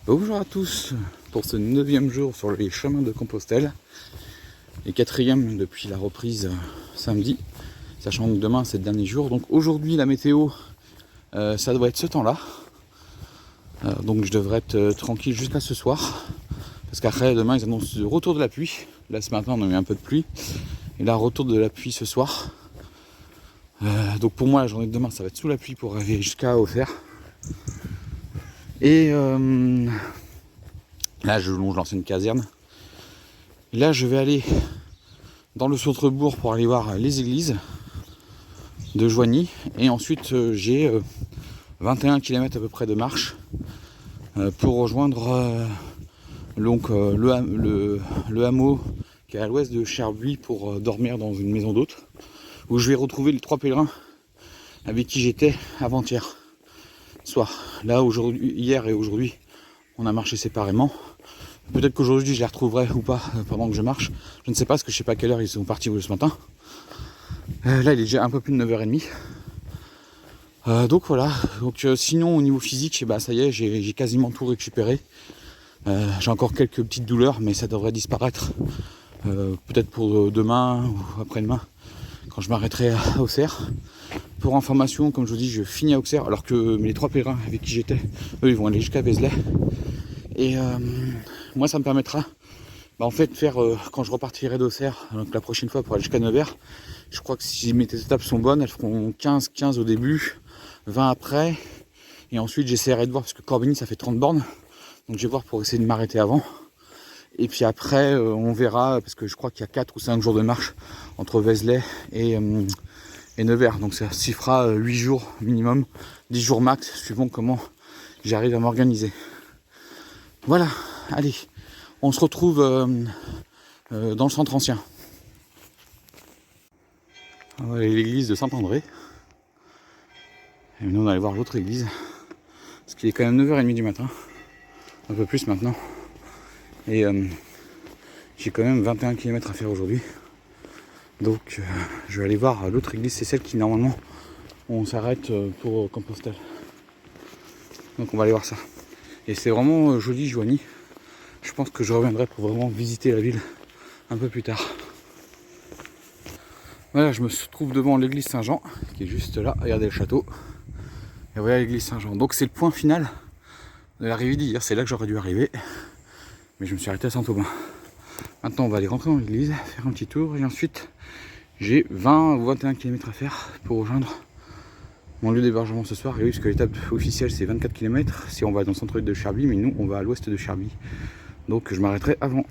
Bonjour à tous pour ce 9e jour sur les chemins de Compostelle et 4e depuis la reprise samedi, sachant que demain c'est le dernier jour. Donc aujourd'hui la météo, ça doit être ce temps-là, donc je devrais être tranquille jusqu'à ce soir, parce qu'après demain ils annoncent le retour de la pluie. Là ce matin on a eu un peu de pluie et là retour de la pluie ce soir. Donc pour moi la journée de demain ça va être sous la pluie pour arriver jusqu'à Auxerre. Et là je longe l'ancienne caserne. Et là je vais aller dans le centre-bourg pour aller voir les églises de Joigny. Et ensuite j'ai 21 km à peu près de marche pour rejoindre le hameau qui est à l'ouest de Cherbuis pour dormir dans une maison d'hôtes, où je vais retrouver les 3 pèlerins avec qui j'étais avant-hier soir. Là aujourd'hui, hier et aujourd'hui on a marché séparément. Peut-être qu'aujourd'hui je les retrouverai ou pas pendant que je marche. Je ne sais pas, parce que je ne sais pas à quelle heure ils sont partis ce matin. Là il est déjà un peu plus de 9h30. Donc voilà. Sinon au niveau physique, ça y est, j'ai quasiment tout récupéré. J'ai encore quelques petites douleurs, mais ça devrait disparaître. Peut-être pour demain ou après-demain, quand je m'arrêterai à Auxerre. Pour information, comme je vous dis, je finis à Auxerre, alors que les 3 pèlerins avec qui j'étais, eux, ils vont aller jusqu'à Vézelay. Et moi, ça me permettra, en fait, de faire, quand je repartirai d'Auxerre, donc la prochaine fois pour aller jusqu'à Nevers, je crois que si mes étapes sont bonnes, elles feront 15 au début, 20 après, et ensuite j'essaierai de voir, parce que Corbigny, ça fait 30 bornes, donc je vais voir pour essayer de m'arrêter avant. Et puis après, on verra, parce que je crois qu'il y a 4 ou 5 jours de marche entre Vézelay et Nevers. Donc ça s'y fera 8 jours minimum, 10 jours max, suivant comment j'arrive à m'organiser. Voilà, allez, on se retrouve dans le centre ancien. Voilà l'église de Saint-André. Et nous on va aller voir l'autre église, parce qu'il est quand même 9h30 du matin, un peu plus maintenant. Et j'ai quand même 21 km à faire aujourd'hui. Donc je vais aller voir l'autre église, c'est celle qui normalement on s'arrête pour Compostelle. Donc on va aller voir ça. Et c'est vraiment joli Joigny. Je pense que je reviendrai pour vraiment visiter la ville un peu plus tard. Voilà, je me trouve devant l'église Saint-Jean, qui est juste là, regardez le château. Et voilà l'église Saint-Jean. Donc c'est le point final de l'arrivée d'hier, c'est là que j'aurais dû arriver. Mais je me suis arrêté à Saint-Aubin. Maintenant on va aller rentrer dans l'église, faire un petit tour, et ensuite j'ai 20 ou 21 km à faire pour rejoindre mon lieu d'hébergement ce soir. Et oui, parce que l'étape officielle c'est 24 km si on va dans le centre-ville de Cherbuis, mais nous on va à l'ouest de Cherbuis. Donc je m'arrêterai avant.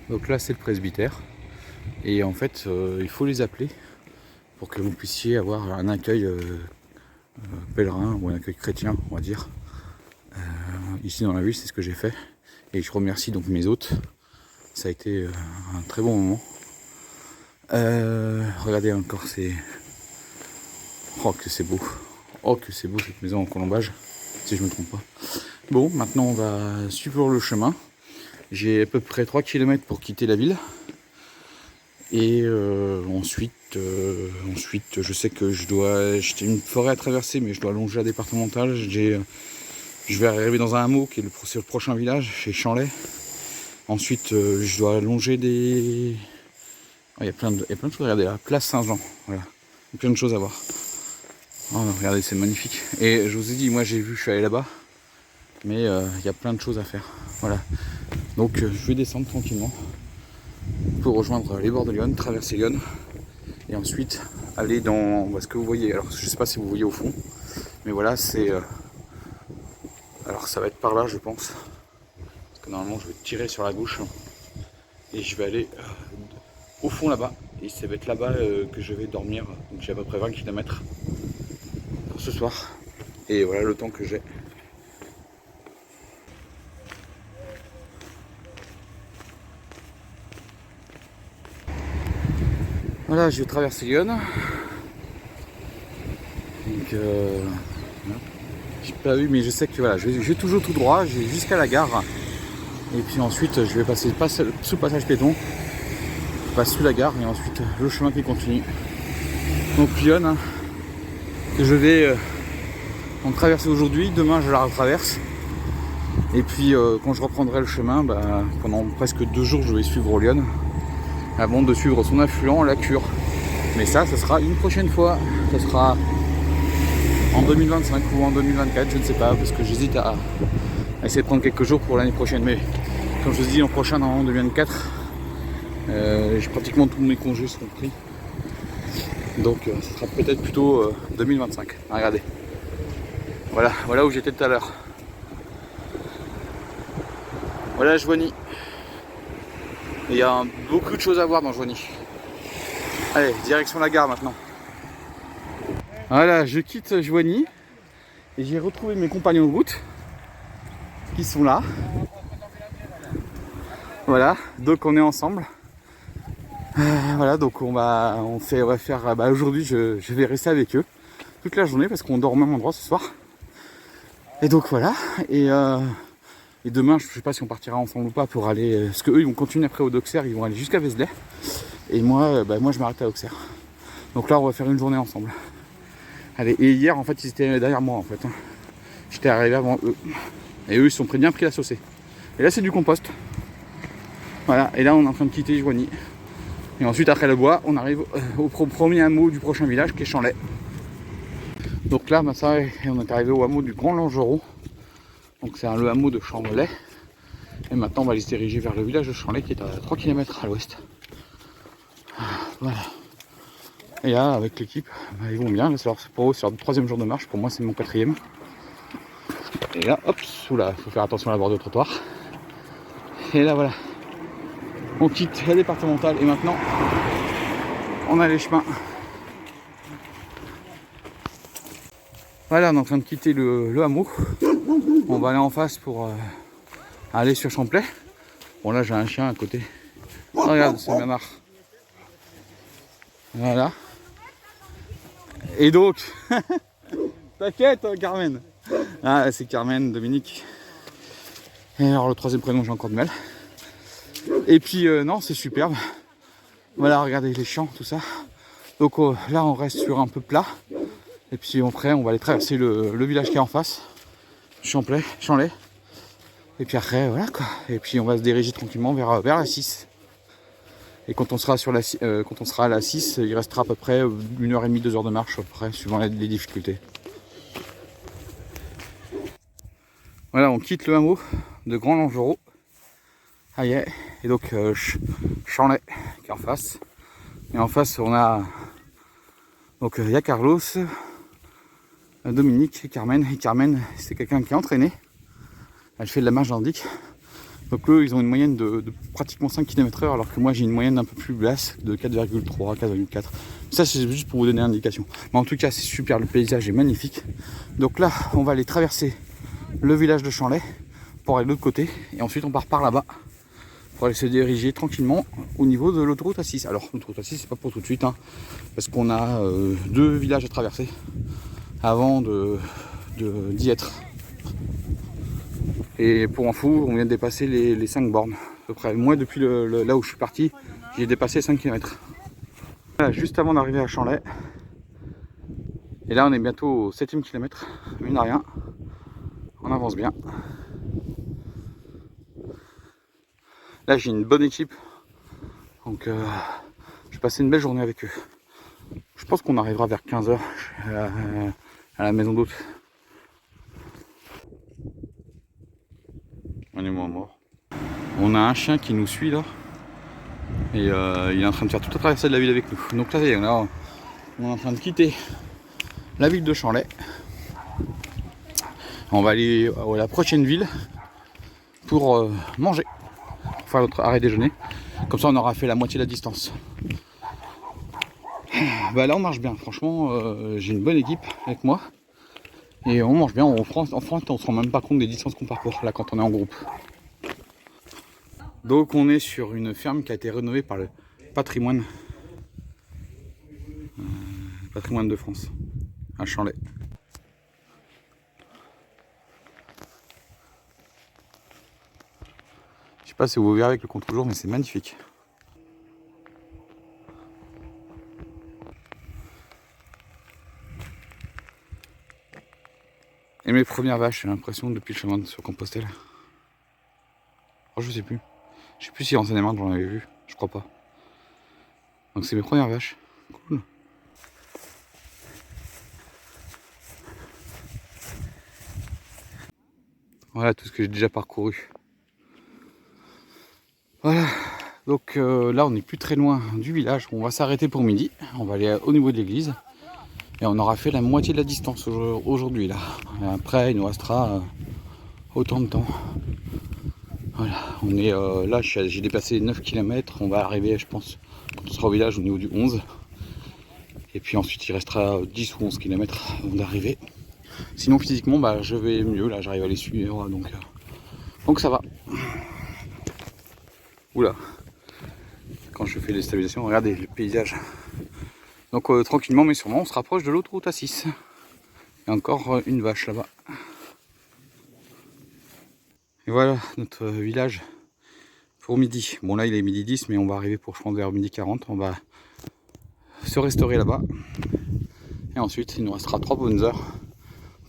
Donc là c'est le presbytère. Et en fait il faut les appeler pour que vous puissiez avoir un accueil pèlerin ou un accueil chrétien, on va dire. Ici dans la ville, c'est ce que j'ai fait. Et je remercie donc mes hôtes. Ça a été un très bon moment. Regardez encore, c'est... Oh que c'est beau. Oh que c'est beau cette maison en colombage, si je me trompe pas. Bon, maintenant on va suivre le chemin. J'ai à peu près 3 km pour quitter la ville. Et ensuite, je sais que j'ai une forêt à traverser, mais je dois longer la départementale. Je vais arriver dans un hameau qui est le prochain village, chez Chanlay. Ensuite, je dois longer des... Oh, il y a plein de choses, regardez là, place Saint-Jean, voilà. Il y a plein de choses à voir. Oh, regardez, c'est magnifique. Et je vous ai dit, moi je suis allé là-bas, mais il y a plein de choses à faire. Voilà. Donc je vais descendre tranquillement pour rejoindre les bords de Lyon, traverser Lyon, et ensuite aller dans ce que vous voyez. Alors je sais pas si vous voyez au fond, mais voilà, c'est alors ça va être par là je pense, parce que normalement je vais tirer sur la gauche et je vais aller au fond là-bas, Et ça va être là-bas que je vais dormir. Donc j'ai à peu près 20 km pour ce soir. Et voilà le temps que j'ai. Voilà, je vais traverser Lyon. Donc j'ai pas vu, mais je sais que voilà, je vais toujours tout droit, j'ai jusqu'à la gare. Et puis ensuite je vais passer sous le passage piéton. Je passe sous la gare et ensuite le chemin qui continue. Donc Lyon, hein, que je vais en traverser aujourd'hui, demain je la retraverse. Et puis quand je reprendrai le chemin, pendant presque 2 jours je vais suivre Lyon. Avant de suivre son affluent, la Cure. Mais ça sera une prochaine fois. Ça sera en 2025 ou en 2024, je ne sais pas, parce que j'hésite à essayer de prendre quelques jours pour l'année prochaine. Mais comme je vous dis, l'an prochain, en 2024, j'ai pratiquement tous mes congés seront pris. Donc ça sera peut-être plutôt 2025. Regardez. Voilà où j'étais tout à l'heure. Voilà Joigny. Il y a beaucoup de choses à voir dans Joigny. Allez, direction la gare maintenant. Voilà, je quitte Joigny et j'ai retrouvé mes compagnons de route qui sont là. Voilà, donc on est ensemble. Voilà, donc on va faire. Aujourd'hui, je vais rester avec eux toute la journée parce qu'on dort au même endroit ce soir. Et donc voilà. Et demain, je ne sais pas si on partira ensemble ou pas pour aller. Parce qu'eux, ils vont continuer après au Auxerre, ils vont aller jusqu'à Vézelay. Et moi, je m'arrête à Auxerre. Donc là, on va faire une journée ensemble. Allez, et hier, en fait, ils étaient derrière moi, en fait. J'étais arrivé avant eux. Et eux, ils sont bien pris la saucée. Et là, c'est du compost. Voilà, et là, on est en train de quitter Joigny. Et ensuite, après le bois, on arrive au premier hameau du prochain village, qui est Chanlay. Donc là, ça, on est arrivé au hameau du Grand Langereau. Donc c'est le hameau de Chanlay. Et maintenant, on va aller se diriger vers le village de Chanlay, qui est à 3 km à l'ouest. Voilà. Et là, avec l'équipe, ils vont bien. Pour eux, c'est leur 3e jour de marche. Pour moi, c'est mon 4e. Et là, hop, oula, faut faire attention à la bordure de trottoir. Et là, voilà. On quitte la départementale et maintenant, on a les chemins. Voilà, on est en train de quitter le hameau. On va aller en face pour aller sur Champlay. Bon, là, j'ai un chien à côté. Oh, regarde, c'est Bernard. Voilà. Et donc, t'inquiète, Carmen. Ah, c'est Carmen, Dominique. Et alors, le 3e prénom, j'ai encore de mal. Et puis, non, c'est superbe. Voilà, regardez les champs, tout ça. Donc là, on reste sur un peu plat. Et puis après, on va aller traverser le village qui est en face. Chanlay. Et puis après, voilà quoi. Et puis on va se diriger tranquillement vers la 6. Et quand on sera à la 6, il restera à peu près 1h30, 2 heures de marche, à peu près, suivant les difficultés. Voilà, on quitte le hameau de Grand Langereau. Ah yeah. Et donc Chanlay qui est en face. Et en face, on a donc il y a Carlos, Dominique et Carmen. Et Carmen, c'est quelqu'un qui est entraîné. Elle fait de la marche nordique. Donc eux, ils ont une moyenne de pratiquement 5 km/h, alors que moi j'ai une moyenne un peu plus basse de 4,3, 4,4. Ça, c'est juste pour vous donner une indication. Mais en tout cas, c'est super, le paysage est magnifique. Donc là, on va aller traverser le village de Chanlay pour aller de l'autre côté. Et ensuite, on part par là-bas pour aller se diriger tranquillement au niveau de l'autoroute A6. Alors, l'autoroute A6, c'est pas pour tout de suite, hein, parce qu'on a 2 villages à traverser avant d'y être. Et pour info, on vient de dépasser les 5 bornes, à peu près. Moi, depuis là où je suis parti, j'ai dépassé 5 km. Voilà, juste avant d'arriver à Chanlay. Et là, on est bientôt au 7e kilomètre, mine de rien. On avance bien. Là, j'ai une bonne équipe. Donc, je vais passer une belle journée avec eux. Je pense qu'on arrivera vers 15 h à la maison d'hôte. On est moins mort. On a un chien qui nous suit là. Et il est en train de faire toute la traversée de la ville avec nous. Donc là, on est en train de quitter la ville de Chanlay. On va aller à la prochaine ville pour manger. Pour faire notre arrêt déjeuner. Comme ça, on aura fait la moitié de la distance. Bah là on marche bien, franchement j'ai une bonne équipe avec moi. Et on mange bien, en France on se rend même pas compte des distances qu'on parcourt là quand on est en groupe. Donc on est sur une ferme qui a été rénovée par le patrimoine, patrimoine de France, à Chanlay. Je sais pas si vous verrez avec le contre-jour, mais c'est magnifique. Et mes premières vaches, j'ai l'impression, depuis le chemin sur Compostelle. Oh, je sais plus. Je sais plus si en Seine-et-Marne j'en avais vu, je crois pas. Donc c'est mes premières vaches. Cool. Voilà tout ce que j'ai déjà parcouru. Voilà. Donc là on n'est plus très loin du village. On va s'arrêter pour midi. On va aller au niveau de l'église. Et on aura fait la moitié de la distance aujourd'hui là. Et après il nous restera autant de temps. Voilà, on est là, j'ai dépassé 9 km. On va arriver, je pense, quand on sera au village, au niveau du 11. Et puis ensuite il restera 10 ou 11 km avant d'arriver. Sinon physiquement bah, je vais mieux, là j'arrive à les suivre, donc ça va. Oula, quand je fais les stabilisations, regardez le paysage. Donc tranquillement mais sûrement on se rapproche de l'autoroute A6. Il y a encore une vache là-bas. Et voilà notre village pour midi. Bon là il est midi 10 mais on va arriver pour je pense vers midi 40. On va se restaurer là-bas. Et ensuite il nous restera 3 bonnes heures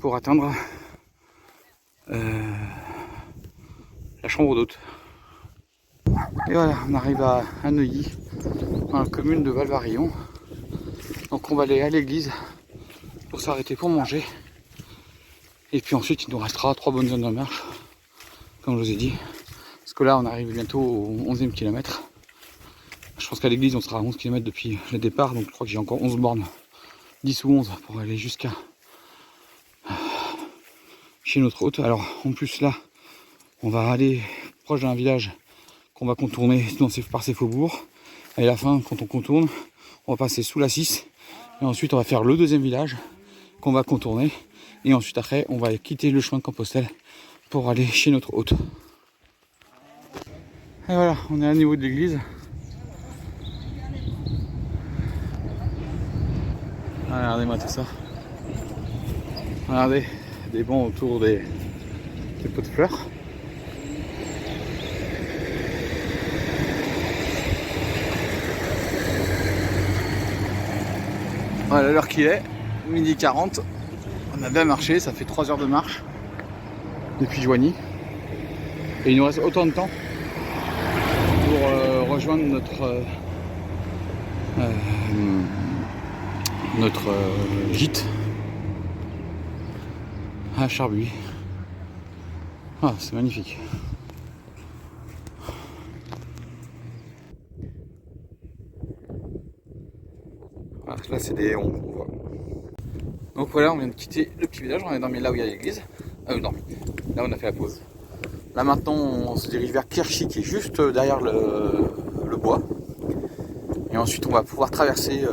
pour atteindre la chambre d'hôte. Et voilà, on arrive à Neuilly, dans la commune de Valvarillon. Donc on va aller à l'église pour s'arrêter pour manger. Et puis ensuite il nous restera 3 bonnes zones de marche, comme je vous ai dit. Parce que là on arrive bientôt au 11e kilomètre. Je pense qu'à l'église on sera à 11 km depuis le départ. Donc je crois que j'ai encore 11 bornes, 10 ou 11 pour aller jusqu'à chez notre hôte. Alors en plus là, on va aller proche d'un village qu'on va contourner par ces faubourgs. Et à la fin, quand on contourne, on va passer sous la 6. Et ensuite, on va faire le deuxième village qu'on va contourner. Et ensuite, après, on va quitter le chemin de Compostelle pour aller chez notre hôte. Et voilà, on est à niveau de l'église. Regardez-moi tout ça. Regardez, des bancs autour des pots de fleurs. Voilà l'heure qu'il est, midi 40. On a bien marché, ça fait 3 heures de marche depuis Joigny. Et il nous reste autant de temps pour rejoindre notre gîte à Charbuy. Ah, c'est magnifique. Voilà, là c'est des on voit. Donc voilà, on vient de quitter le petit village, on est dormi là où il y a l'église. Là on a fait la pause. Là maintenant on se dirige vers Kirchy qui est juste derrière le bois. Et ensuite on va pouvoir traverser,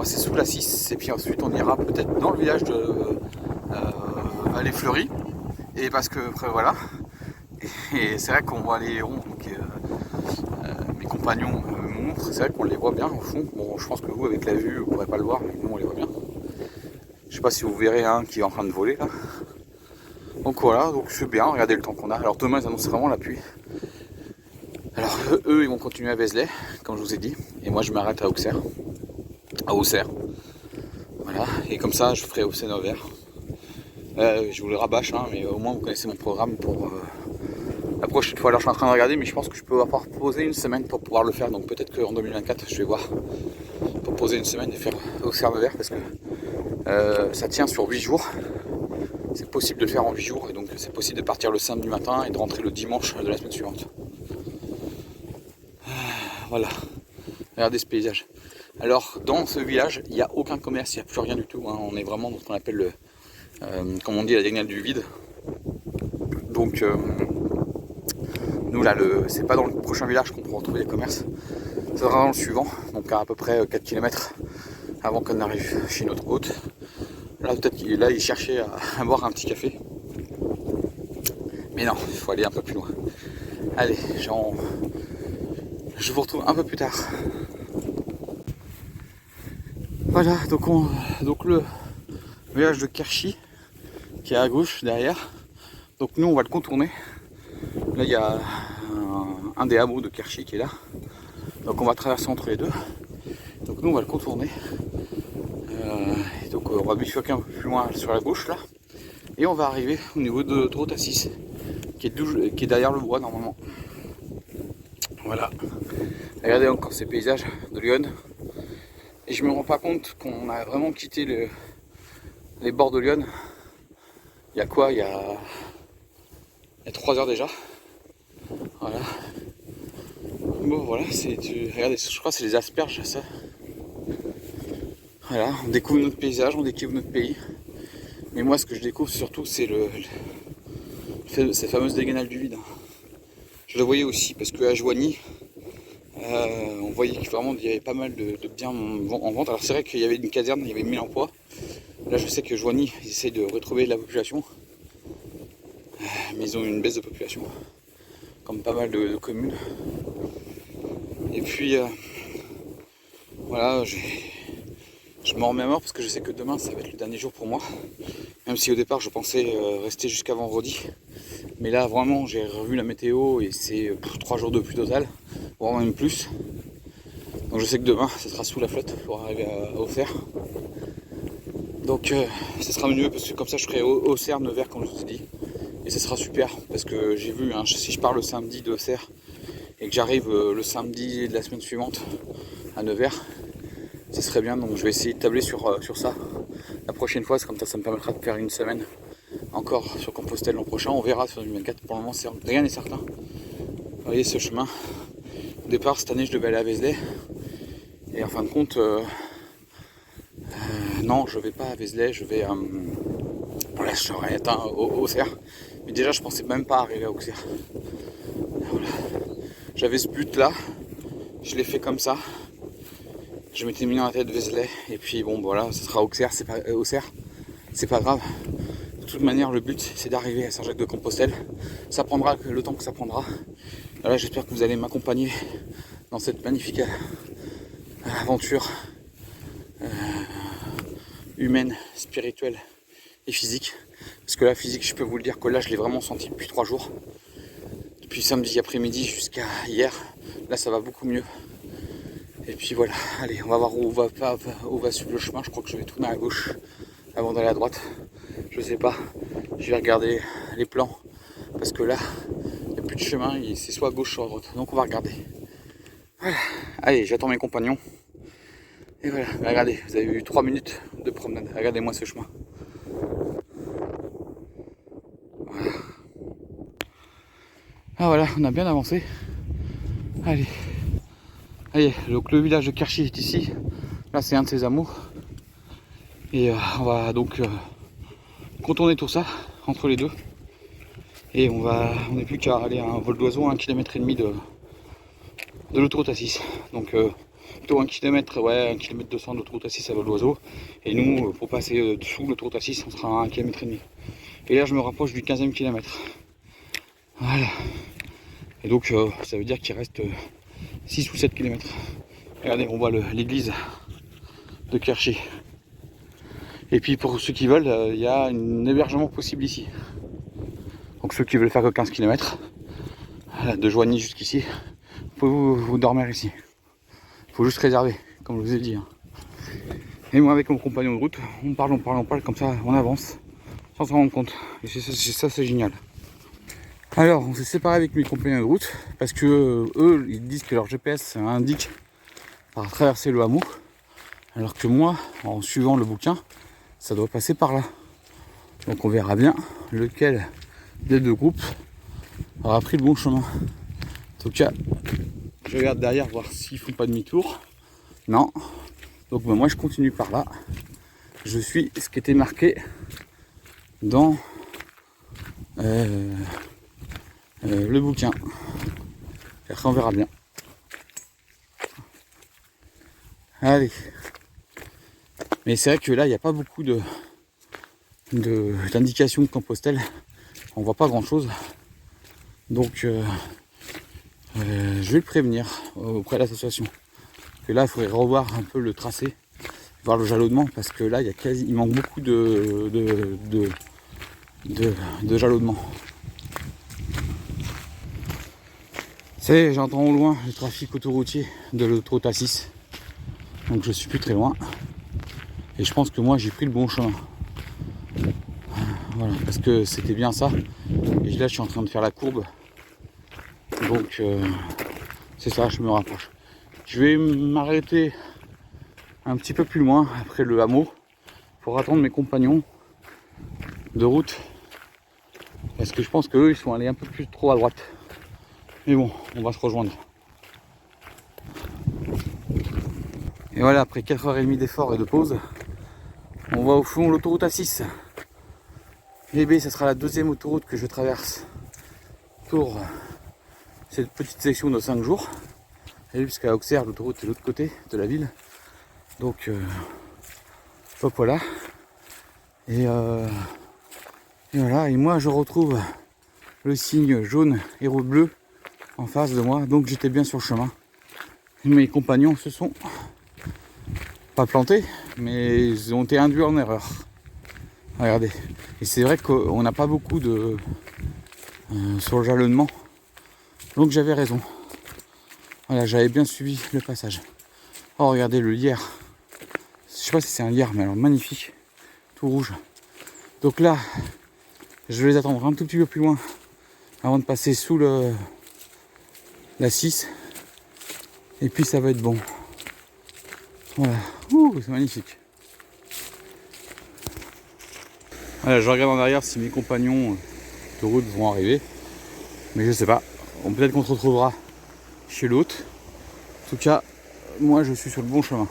c'est sous la 6. Et puis ensuite on ira peut-être dans le village de Vallée-Fleurie. Et parce que voilà. Et c'est vrai qu'on voit les ronds, mes compagnons me montrent, c'est vrai qu'on les voit bien au fond. Bon, je pense que vous avec la vue vous ne pourrez pas le voir, mais nous on les voit bien. Je sais pas si vous verrez un qui est en train de voler là. Donc voilà, donc c'est bien, regardez le temps qu'on a. Alors demain ils annoncent vraiment la pluie. Alors eux ils vont continuer à Vézelay, comme je vous ai dit. Et moi je m'arrête à Auxerre. À Auxerre. Voilà, et comme ça je ferai Auxerre-Nevers. Je vous le rabâche, hein, mais au moins vous connaissez mon programme pour la prochaine fois. Alors je suis en train de regarder, mais je pense que je peux avoir posé une semaine pour pouvoir le faire. Donc peut-être qu'en 2024 je vais voir pour poser une semaine et faire Auxerre-Nevers parce que ça tient sur 8 jours. C'est possible de le faire en 8 jours et donc c'est possible de partir le samedi matin et de rentrer le dimanche de la semaine suivante. Voilà, regardez ce paysage. Alors dans ce village, il n'y a aucun commerce, il n'y a plus rien du tout. Hein. On est vraiment dans ce qu'on appelle comme on dit, la diagonale du vide. Donc nous là, c'est pas dans le prochain village qu'on pourra retrouver les commerces. C'est vraiment dans le suivant. Donc donc à peu près 4 km avant qu'on arrive chez notre hôte. Là peut-être il cherchait à boire un petit café. Mais non, il faut aller un peu plus loin. Allez, je vous retrouve un peu plus tard. Voilà, donc le village de Kerchi qui est à gauche derrière. Donc nous on va le contourner. Là il y a un des hameaux de Kerchi qui est là. Donc on va traverser entre les deux. Donc nous on va le contourner. Et donc on va bifurquer un peu plus loin sur la gauche là. Et on va arriver au niveau de l'autoroute A6 qui est derrière le bois normalement. Voilà. Regardez encore ces paysages de Lyon. Et je me rends pas compte qu'on a vraiment quitté les bords de Lyon. Il y a quoi? Il y a 3 heures déjà. Voilà. Bon voilà, regardez, je crois que c'est les asperges ça. Voilà, on découvre notre paysage, on découvre notre pays. Mais moi ce que je découvre surtout c'est cette fameuse dégainale du vide. Je le voyais aussi parce qu'à Joigny, on voyait qu'il y avait pas mal de biens en vente. Alors c'est vrai qu'il y avait une caserne, il y avait 1000 emplois. Là je sais que Joigny, ils essayent de retrouver de la population. Mais ils ont une baisse de population. Comme pas mal de communes. Et puis voilà, je m'en remets à mort parce que je sais que demain ça va être le dernier jour pour moi. Même si au départ je pensais rester jusqu'à vendredi. Mais là vraiment j'ai revu la météo et c'est 3 jours de pluie totale, voire même plus. Donc je sais que demain ça sera sous la flotte pour arriver à Auxerre. Donc ça sera mieux parce que comme ça je ferai Auxerre, Nevers comme je vous ai dit. Et ça sera super parce que j'ai vu, hein, si je pars le samedi de Auxerre et que j'arrive le samedi de la semaine suivante à Nevers, ça serait bien. Donc je vais essayer de tabler sur ça la prochaine fois, comme ça me permettra de faire une semaine encore sur Compostelle l'an prochain. On verra sur 2024, pour le moment rien n'est certain. Vous voyez ce chemin, au départ cette année je devais aller à Vézelay et en fin de compte non, je vais pas à Vézelay, je vais voilà, je serais atteint Auxerre, mais déjà je pensais même pas arriver à Auxerre. Voilà. J'avais ce but là, je l'ai fait comme ça, je m'étais mis dans la tête Vézelay et puis bon voilà, ça sera Auxerre, c'est pas grave. De toute manière le but c'est d'arriver à Saint-Jacques-de-Compostelle, ça prendra le temps que ça prendra. Voilà, j'espère que vous allez m'accompagner dans cette magnifique aventure humaine, spirituelle et physique. Parce que la physique, je peux vous le dire que là je l'ai vraiment senti depuis 3 jours. Depuis samedi après-midi jusqu'à hier, là ça va beaucoup mieux. Et puis voilà, allez, on va voir où va suivre le chemin. Je crois que je vais tourner à gauche avant d'aller à droite. Je sais pas, je vais regarder les plans. Parce que là, il n'y a plus de chemin, c'est soit à gauche soit à droite. Donc on va regarder. Voilà, allez, j'attends mes compagnons. Et voilà, regardez, vous avez eu 3 minutes de promenade. Regardez-moi ce chemin. Voilà. Ah voilà, on a bien avancé. Allez. Allez, donc le village de Kerchi est ici. Là c'est un de ses hameaux. Et on va donc contourner tout ça entre les deux. Et on n'est plus qu'à aller à un vol d'oiseau à 1,5 km de l'autoroute A6. Donc plutôt 1 km, ouais, 1 km 200 de l'autoroute A6 à vol d'oiseau. Et nous, pour passer dessous l'autoroute A6, on sera à 1,5 km. Et là je me rapproche du 15e kilomètre. Voilà. Et donc ça veut dire qu'il reste 6 ou 7 km. Regardez, on voit l'église de Kerchi. Et puis pour ceux qui veulent, il y a un hébergement possible ici. Donc ceux qui veulent faire que 15 km, de Joigny jusqu'ici, vous pouvez vous dormir ici. Il faut juste réserver, comme je vous ai dit. Et moi avec mon compagnon de route, on parle, comme ça on avance, sans s'en rendre compte. Et ça c'est génial. Alors on s'est séparé avec mes compagnons de route, parce que eux ils disent que leur GPS indique par traverser le hameau, alors que moi, en suivant le bouquin, ça doit passer par là. Donc on verra bien lequel des deux groupes aura pris le bon chemin. En tout cas, je regarde derrière voir s'ils font pas demi-tour. Non. Donc moi je continue par là. Je suis ce qui était marqué dans le bouquin. Et après on verra bien. Allez. Mais c'est vrai que là, il n'y a pas beaucoup d'indications de Compostelle. On voit pas grand chose. Donc je vais le prévenir auprès de l'association. Que là, il faudrait revoir un peu le tracé, voir le jalonnement, parce que là, il manque beaucoup de jalonnement. J'entends au loin le trafic autoroutier de l'autoroute A6. Donc je suis plus très loin. Et je pense que moi j'ai pris le bon chemin. Voilà, parce que c'était bien ça. Et là je suis en train de faire la courbe. Donc c'est ça, je me rapproche. Je vais m'arrêter un petit peu plus loin après le hameau pour attendre mes compagnons de route. Parce que je pense qu'eux ils sont allés un peu plus trop à droite. Mais bon, on va se rejoindre. Et voilà, après 4h30 d'effort et de pause, on va au fond l'autoroute A6. Et B, ça sera la deuxième autoroute que je traverse pour cette petite section de 5 jours. Et puisqu'à Auxerre, l'autoroute est de l'autre côté de la ville. Donc, hop, voilà. Et voilà, et moi je retrouve le signe jaune et rouge bleu en face de moi. Donc j'étais bien sur le chemin. Mes compagnons se sont pas plantés, mais ils ont été induits en erreur. Regardez. Et c'est vrai qu'on n'a pas beaucoup de sur le jalonnement. Donc j'avais raison. Voilà, j'avais bien suivi le passage. Oh, regardez le lierre. Je sais pas si c'est un lierre, mais alors magnifique. Tout rouge. Donc là, je vais les attendre un tout petit peu plus loin avant de passer sous la 6. Et puis ça va être bon. Voilà. Ouh, c'est magnifique. Voilà, je regarde en arrière si mes compagnons de route vont arriver. Mais je sais pas. Peut-être qu'on se retrouvera chez l'autre. En tout cas, moi je suis sur le bon chemin.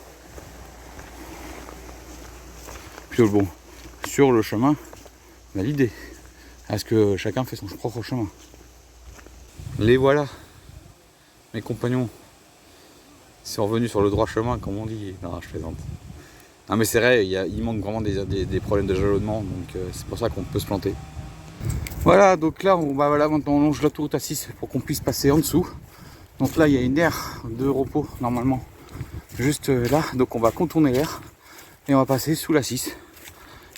Plutôt le bon. Sur le chemin validé. Parce que chacun fait son propre chemin. Les voilà. Mes compagnons sont revenus sur le droit chemin, comme on dit. Non, je plaisante. Non mais c'est vrai, il manque vraiment des problèmes de jalonnement, donc c'est pour ça qu'on peut se planter. Voilà, donc là, voilà, maintenant on longe l'autoroute A6 pour qu'on puisse passer en dessous. Donc là, il y a une aire de repos, normalement, juste là. Donc on va contourner l'aire et on va passer sous la 6.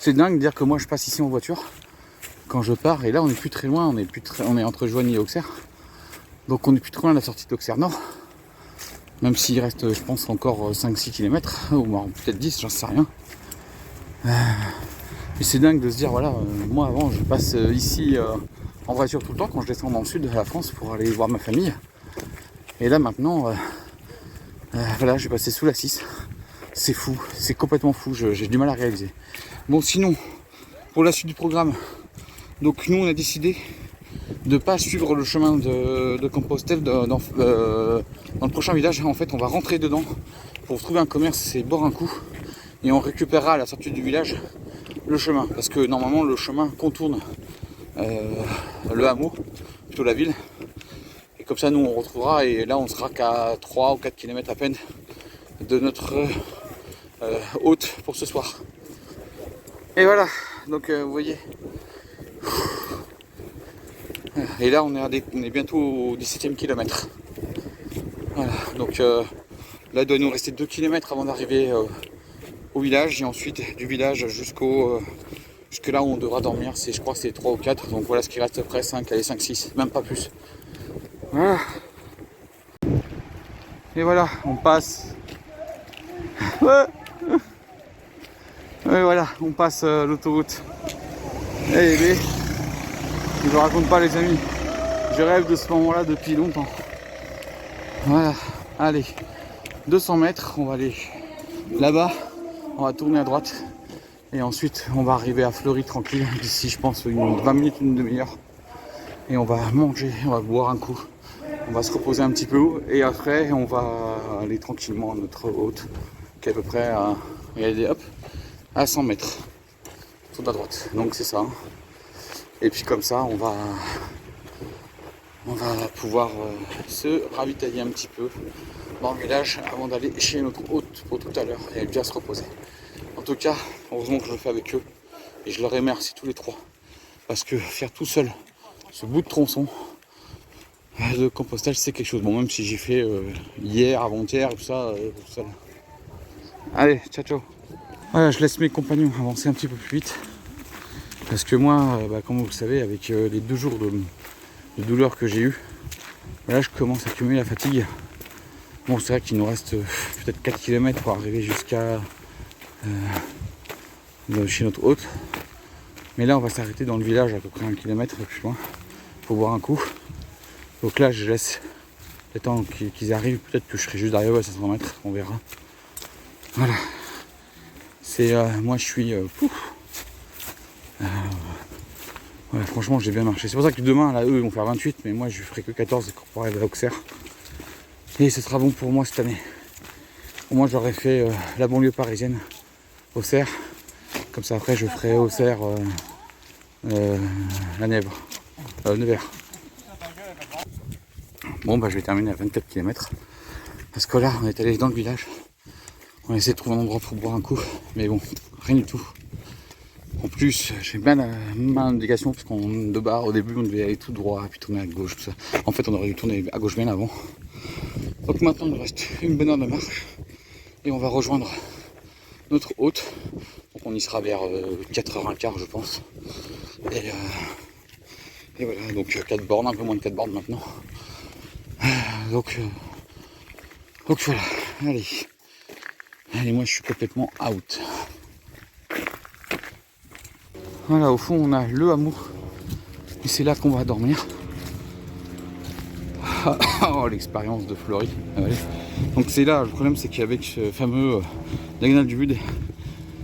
C'est dingue de dire que moi je passe ici en voiture quand je pars, et là on est plus très loin, on est entre Joigny et Auxerre. Donc on est plus très loin de la sortie d'Auxerre Nord. Même s'il reste, je pense, encore 5-6 km, ou peut-être 10, j'en sais rien. Mais c'est dingue de se dire, voilà, moi avant, je passe ici en voiture tout le temps quand je descends dans le sud de la France pour aller voir ma famille. Et là maintenant, voilà, je vais passer sous la 6. C'est fou, c'est complètement fou, j'ai du mal à réaliser. Bon, sinon, pour la suite du programme, donc nous on a décidé de ne pas suivre le chemin de Compostelle dans le prochain village. En fait, on va rentrer dedans pour trouver un commerce et boire un coup. Et on récupérera à la sortie du village le chemin. Parce que normalement, le chemin contourne le hameau, plutôt la ville. Et comme ça, nous, on retrouvera. Et là, on sera qu'à 3 ou 4 km à peine de notre hôte pour ce soir. Et voilà. Donc, vous voyez... Et là on est bientôt au 17e kilomètre. Voilà, donc là il doit nous rester 2 km avant d'arriver au village, et ensuite du village jusque là où on devra dormir, je crois que c'est 3 ou 4, donc voilà ce qui reste après 5, allez 5, 6, même pas plus. Voilà. Et voilà, on passe. Ouais. Et voilà, on passe l'autoroute. Et je vous raconte pas les amis, je rêve de ce moment-là depuis longtemps. Voilà, allez, 200 mètres, on va aller là-bas, on va tourner à droite et ensuite on va arriver à Fleury tranquille, d'ici je pense 20 minutes, une demi-heure. Et on va manger, on va boire un coup, on va se reposer un petit peu et après on va aller tranquillement à notre hôte qui est à peu près à 100 mètres sur la droite. Donc c'est ça. Et puis comme ça on va pouvoir se ravitailler un petit peu dans le village avant d'aller chez notre hôte pour tout à l'heure et bien se reposer. En tout cas, heureusement que je le fais avec eux et je leur remercie tous les trois parce que faire tout seul ce bout de tronçon de compostage c'est quelque chose. Bon, même si j'ai fait hier, avant-hier, tout ça, tout seul. Allez, ciao ciao. Voilà, je laisse mes compagnons avancer un petit peu plus vite parce que moi, comme vous le savez, avec les 2 jours de douleur que j'ai eu, là je commence à accumuler la fatigue. Bon, c'est vrai qu'il nous reste peut-être 4 km pour arriver jusqu'à chez notre hôte. Mais là, on va s'arrêter dans le village à peu près 1 km plus loin pour boire un coup. Donc là, je laisse le temps qu'ils arrivent. Peut-être que je serai juste derrière eux à 500 mètres, on verra. Voilà. C'est moi, je suis ouais, franchement, j'ai bien marché. C'est pour ça que demain, là, eux, ils vont faire 28, mais moi, je ferai que 14 pour arriver à Auxerre. Et ce sera bon pour moi cette année. Au moins, j'aurais fait la banlieue parisienne, Auxerre. Comme ça, après, je ferai Auxerre, la Nièvre, Nevers. Bon, je vais terminer à 24 km. Parce que là, on est allé dans le village. On a essayé de trouver un endroit pour boire un coup. Mais bon, rien du tout. En plus, j'ai bien l'indication parce qu'on de barre au début, on devait aller tout droit et puis tourner à gauche. Tout ça. En fait, on aurait dû tourner à gauche bien avant. Donc maintenant, il nous reste une bonne heure de marche et on va rejoindre notre hôte. Donc on y sera vers 4h15, je pense. Et voilà, donc 4 bornes, un peu moins de 4 bornes maintenant. Donc voilà, allez, moi je suis complètement out. Voilà, au fond on a le hameau et c'est là qu'on va dormir. Oh, l'expérience de Flory. Ouais. Donc c'est là, le problème c'est qu'avec ce fameux diagonale du Vide,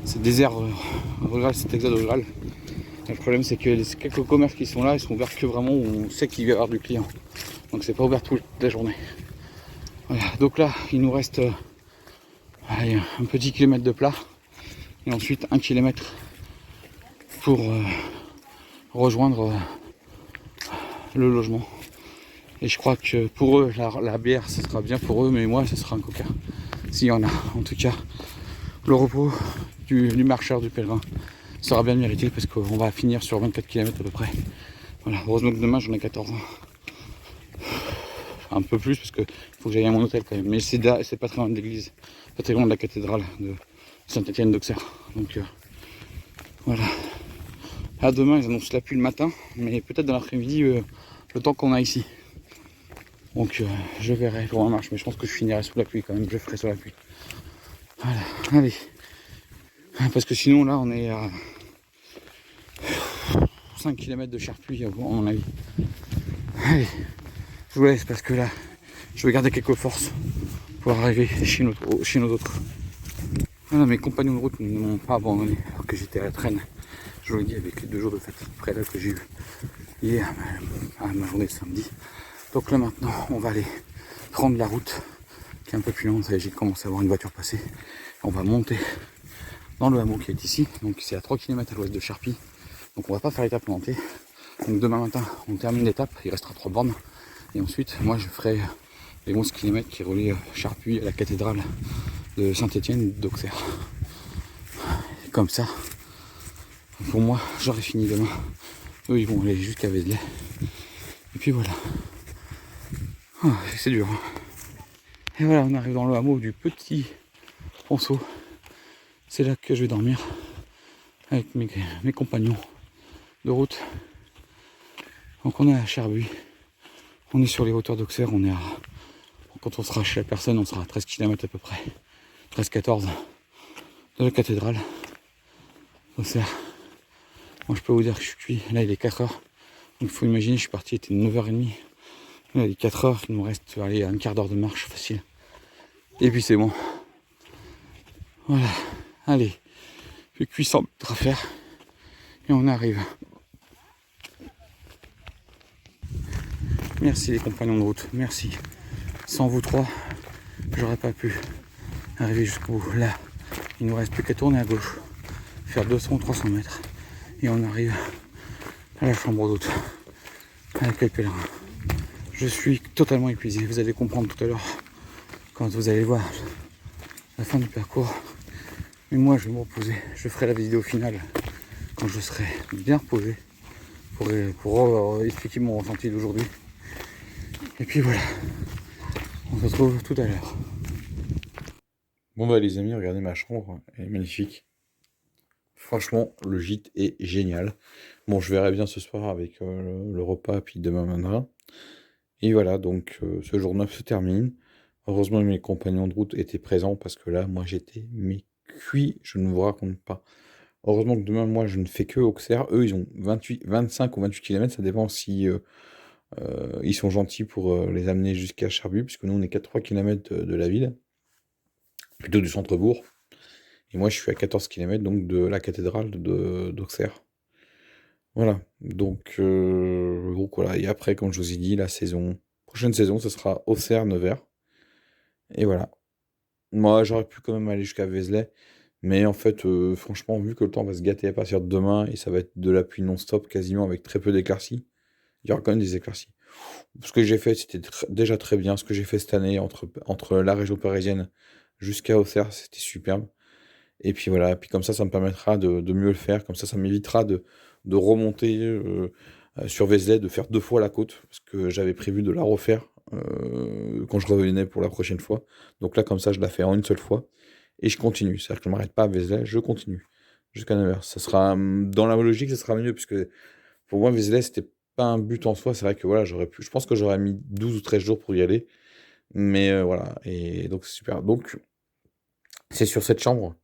c'est désert rural, c'est exode rural. Et le problème c'est que les quelques commerces qui sont là, ils sont ouverts que vraiment où on sait qu'il va y avoir du client. Donc c'est pas ouvert toute la journée. Voilà, donc là il nous reste un petit kilomètre de plat et ensuite 1 kilomètre pour rejoindre le logement. Et je crois que pour eux, la bière, ce sera bien pour eux, mais moi, ce sera un coca. S'il y en a. En tout cas, le repos du marcheur, du pèlerin, sera bien mérité parce qu'on va finir sur 24 km à peu près. Voilà, heureusement que demain, j'en ai 14. Un peu plus parce qu'il faut que j'aille à mon hôtel quand même. Mais c'est pas très loin de l'église, pas très loin de la cathédrale de Saint-Étienne d'Auxerre. Donc voilà. Là, demain, ils annoncent la pluie le matin, mais peut-être dans l'après-midi, le temps qu'on a ici. Donc je verrai pour ma marche, mais je pense que je finirai sous la pluie quand même, je ferai sous la pluie. Voilà, allez. Parce que sinon là on est à 5 km de Charpuis à mon avis. Allez, je vous laisse parce que là je vais garder quelques forces pour arriver chez nos autres. Voilà, mes compagnons de route ne m'ont pas abandonné alors que j'étais à la traîne. Je vous l'ai dit avec les 2 jours de fatigue près là que j'ai eu hier à ma journée de samedi. Donc là maintenant on va aller prendre la route qui est un peu plus lente. J'ai commencé à voir une voiture passer. On va monter dans le hameau qui est ici. Donc c'est à 3 km à l'ouest de Charpie. Donc on va pas faire l'étape en entier. Donc demain matin on termine l'étape, il restera 3 bornes. Et ensuite moi je ferai les 11 km qui relient Charpuis à la cathédrale de Saint-Étienne d'Auxerre. Comme ça, pour moi j'aurai fini demain. Eux ils vont aller jusqu'à Vézelay. Et puis voilà. Ah, c'est dur. Et voilà, on arrive dans le hameau du petit Ponceau. C'est là que je vais dormir avec mes compagnons de route. Donc on est à Cherbuis. On est sur les hauteurs d'Auxerre. On est à... Quand on sera chez la personne, on sera à 13 km à peu près. 13-14 de la cathédrale d'Auxerre. Moi je peux vous dire que je suis cuit. Là il est 4h. Donc il faut imaginer, je suis parti, il était 9h30. Là, il est 4h, il nous reste allez, un quart d'heure de marche facile. Et puis c'est bon. Voilà, allez, plus que 800 mètres à faire. Et on arrive. Merci les compagnons de route, merci. Sans vous trois, j'aurais pas pu arriver jusqu'au bout. Là, il nous reste plus qu'à tourner à gauche, faire 200 ou 300 mètres. Et on arrive à la chambre d'hôte avec les pèlerins. Je suis totalement épuisé, vous allez comprendre tout à l'heure. quand vous allez voir la fin du parcours. Mais moi, je vais me reposer. Je ferai la vidéo finale quand je serai bien reposé pour expliquer mon ressenti d'aujourd'hui. Et puis voilà, on se retrouve tout à l'heure. Bon bah les amis, regardez ma chambre, elle est magnifique. Franchement, le gîte est génial. Bon, je verrai bien ce soir avec le repas, puis demain matin. Et voilà, donc ce jour 9 se termine. Heureusement, mes compagnons de route étaient présents parce que là, moi, j'étais cuit, je ne vous raconte pas. Heureusement que demain, moi, je ne fais que Auxerre. Eux, ils ont 25 ou 28 km, ça dépend si ils sont gentils pour les amener jusqu'à Charbues, puisque nous, on est qu'à 3 km de la ville, plutôt du centre-bourg. Et moi, je suis à 14 km donc de la cathédrale d'Auxerre. Voilà, donc voilà. Et après, comme je vous ai dit, prochaine saison, ce sera Auxerre-Nevers. Et voilà. Moi, j'aurais pu quand même aller jusqu'à Vézelay, mais en fait, franchement, vu que le temps va se gâter à partir de demain, et ça va être de la pluie non-stop quasiment avec très peu d'éclaircies, il y aura quand même des éclaircies. Ce que j'ai fait, c'était déjà très bien. Ce que j'ai fait cette année entre la région parisienne jusqu'à Auxerre, c'était superbe. Et puis voilà, puis comme ça me permettra de mieux le faire. Comme ça m'évitera de remonter sur Vézelay, de faire 2 fois la côte, parce que j'avais prévu de la refaire quand je revenais pour la prochaine fois. Donc là, comme ça, je la fais en une seule fois. Et je continue. C'est-à-dire que je ne m'arrête pas à Vézelay, je continue jusqu'à 9h. Ça sera, dans la logique, ça sera mieux, puisque pour moi, Vézelay, c'était pas un but en soi. C'est vrai que voilà, je pense que j'aurais mis 12 ou 13 jours pour y aller. Mais voilà, et donc c'est super. Donc, c'est sur cette chambre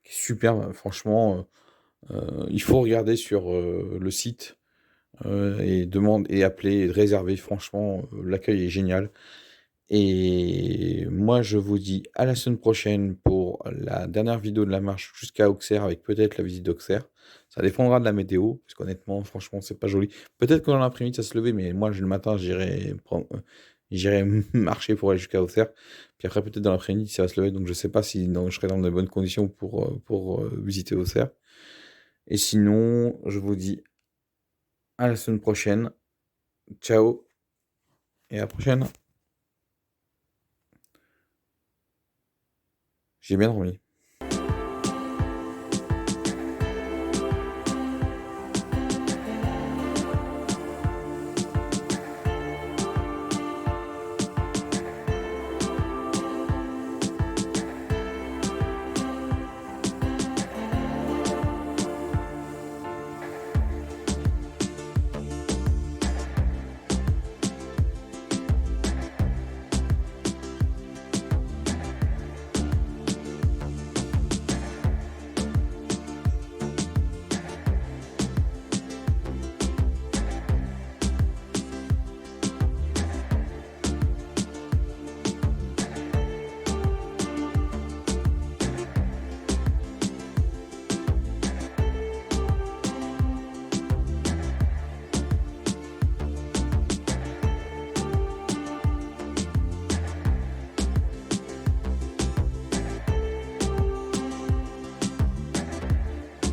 qui est superbe, franchement. Il faut regarder sur le site et appeler et réserver. Franchement, l'accueil est génial. Et moi, je vous dis à la semaine prochaine pour la dernière vidéo de la marche jusqu'à Auxerre avec peut-être la visite d'Auxerre. Ça dépendra de la météo, parce qu'honnêtement, franchement, c'est pas joli. Peut-être que dans l'après-midi, ça se levait, mais moi, le matin, j'irai marcher pour aller jusqu'à Auxerre. Puis après, peut-être dans l'après-midi, ça va se lever, donc je sais pas si je serai dans de bonnes conditions pour visiter Auxerre. Et sinon, je vous dis à la semaine prochaine. Ciao et à la prochaine. J'ai bien dormi.